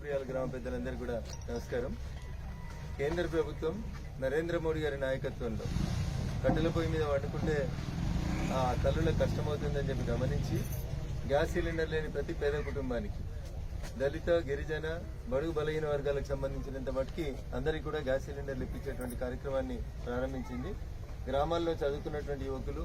ఇందుప్రియాల గ్రామ పెద్దలందరికీ కూడా నమస్కారం. కేంద్ర ప్రభుత్వం నరేంద్ర మోడీ గారి నాయకత్వంలో కట్టెల పొయ్యి మీద వండుకుంటే ఆ తల్లులకు కష్టమవుతుందని చెప్పి గమనించి గ్యాస్ సిలిండర్ లేని ప్రతి పేద కుటుంబానికి దళిత గిరిజన బడుగు బలహీన వర్గాలకు సంబంధించినంత మటుకి అందరికీ కూడా గ్యాస్ సిలిండర్లు ఇప్పించేటువంటి కార్యక్రమాన్ని ప్రారంభించింది. గ్రామాల్లో చదువుకున్నటువంటి యువకులు,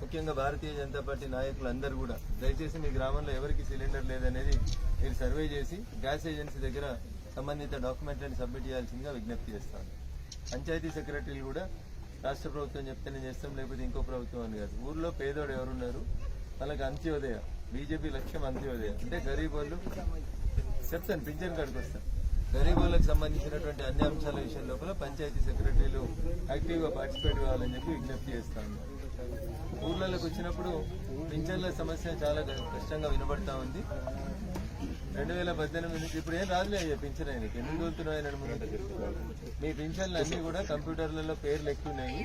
ముఖ్యంగా భారతీయ జనతా పార్టీ నాయకులు అందరూ కూడా దయచేసి మీ గ్రామంలో ఎవరికి సిలిండర్ లేదనేది మీరు సర్వే చేసి గ్యాస్ ఏజెన్సీ దగ్గర సంబంధిత డాక్యుమెంట్లను సబ్మిట్ చేయాల్సిందిగా విజ్ఞప్తి చేస్తాను. పంచాయతీ సెక్రటరీలు కూడా రాష్ట్ర ప్రభుత్వం చెప్తేనే చేస్తాం, లేకపోతే ఇంకో ప్రభుత్వం అని కాదు. ఊర్లో పేదోడు ఎవరున్నారు వాళ్ళకి అంత్యోదయ, బీజేపీ లక్ష్యం అంత్యోదయ అంటే గరీబ్ వాళ్ళు చెప్తాను, పింఛన్ కాడికి వస్తాను. గరీబ్ వాళ్ళకి సంబంధించినటువంటి అన్ని అంశాల విషయం లోపల పంచాయతీ సెక్రటరీలు యాక్టివ్ గా పార్టిసిపేట్ కావాలని చెప్పి విజ్ఞప్తి చేస్తాను. ఊర్లలోకి వచ్చినప్పుడు పింఛన్ల సమస్య చాలా కష్టంగా వినబడతా ఉంది. 2018 నుంచి ఇప్పుడు ఏం రాదులే అయ్యా పింఛన్ ఆయనకి, ఎందుకు తోలుతున్నాయని ముందు మీ పింఛన్లు అన్ని కూడా కంప్యూటర్లలో పేర్లు ఎక్కున్నాయి.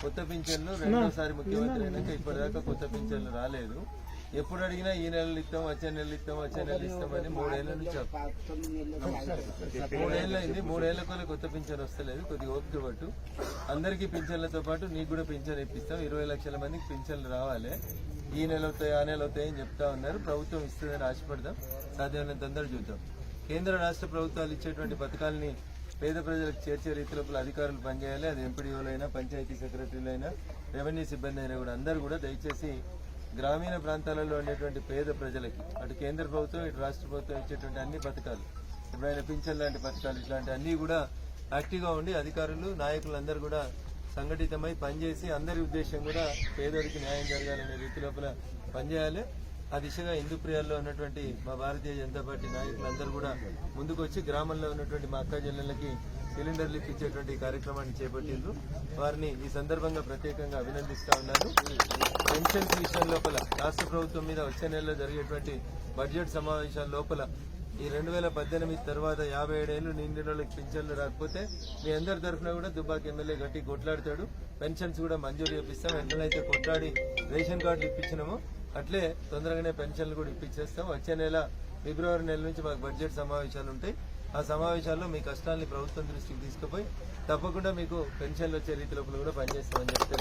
కొత్త పింఛన్లు రెండోసారి ముఖ్యమంత్రి అయినాక ఇప్పటిదాకా కొత్త పింఛన్లు రాలేదు. ఎప్పుడు అడిగినా ఈ నెలలు ఇస్తాం, వచ్చే నెలలు ఇస్తాం, వచ్చే నెలలు ఇస్తామని 3 ఏళ్ల నుంచి 3 ఏళ్ళైంది. 3 ఏళ్ల కొల కొత్త పింఛన్ వస్తలేదు. కొద్దిగా ఓపిక పట్టు. అందరికీ పింఛన్లతో పాటు నీకు కూడా పింఛన్ ఇప్పిస్తాం. 20 లక్షల మందికి పింఛన్లు రావాలి. ఈ నెల అవుతాయి, ఆ నెల అవుతాయని చెప్తా ఉన్నారు. ప్రభుత్వం ఇస్తుందని ఆశపడదాం, సాధ్యమైనంత తొందర చూద్దాం. కేంద్ర రాష్ట్ర ప్రభుత్వాలు ఇచ్చేటువంటి పథకాలని పేద ప్రజలకు చేర్చే రీతిలో అధికారులు పనిచేయాలి. అది ఎంపీడీఓలైనా, పంచాయతీ సెక్రటరీలైనా, రెవెన్యూ సిబ్బంది అయినా కూడా అందరూ కూడా దయచేసి గ్రామీణ ప్రాంతాలలో ఉండేటువంటి పేద ప్రజలకి అటు కేంద్ర ప్రభుత్వం ఇటు రాష్ట్ర ప్రభుత్వం ఇచ్చేటువంటి అన్ని పథకాలు, ఎప్పుడైనా పింఛన్ లాంటి పథకాలు, ఇట్లాంటి అన్ని కూడా యాక్టివ్గా ఉండి అధికారులు నాయకులు అందరూ కూడా సంఘటితమై పనిచేసి అందరి ఉద్దేశం కూడా పేదోడికి న్యాయం జరగాలనే రీతి లోపల పనిచేయాలి. ఆ దిశగా ఇందుప్రియాల్లో ఉన్నటువంటి మా భారతీయ జనతా పార్టీ నాయకులందరూ కూడా ముందుకు వచ్చి గ్రామంలో ఉన్నటువంటి మా అక్క చెల్లెళ్ళకి సిలిండర్లు ఇప్పించేటువంటి కార్యక్రమాన్ని చేపట్టిండ్రు. వారిని ఈ సందర్భంగా ప్రత్యేకంగా అభినందిస్తా ఉన్నాను. పెన్షన్స్ విషయం లోపల రాష్ట్ర ప్రభుత్వం మీద వచ్చే నెలలో జరిగేటువంటి బడ్జెట్ సమావేశాల లోపల ఈ 2018 తర్వాత 57 ఏళ్లు నిండిన వాళ్ళకి పింఛన్లు రాకపోతే మీ అందరి తరఫున కూడా దుబ్బాక ఎమ్మెల్యే గట్టి కొట్లాడతాడు. పెన్షన్స్ కూడా మంజూరు చేపిస్తాం. ఎట్లయితే కొట్లాడి రేషన్ కార్డులు ఇప్పించినామో అట్లే తొందరగానే పెన్షన్లు కూడా ఇప్పించేస్తాం. వచ్చే నెల ఫిబ్రవరి నెల నుంచి మాకు బడ్జెట్ సమావేశాలు ఉంటాయి. ఆ సమావేశాల్లో మీ కష్టాన్ని ప్రభుత్వం దృష్టికి తీసుకుపోయి తప్పకుండా మీకు పెన్షన్లు వచ్చే రీతి లోపల కూడా పనిచేస్తామని చెప్తే